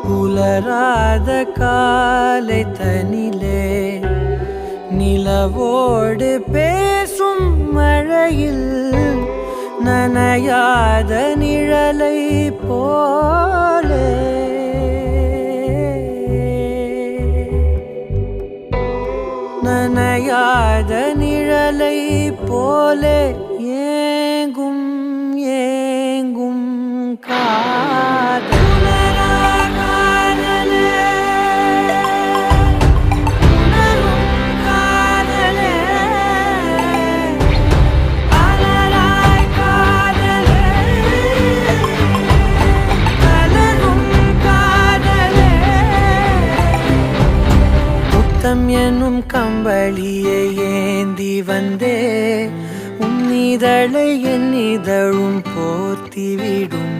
புலராத காலை தனிலே நிலவோடு பேசும் மழையில் நனையாத நிழலை போலே நனையாத நிழலை போலே ஏங்கும் ஏங்கும் காதல் எனும் கம்பளியை ஏந்தி வந்தே உன் இதழை என் இதழும் போர்த்திவிடும்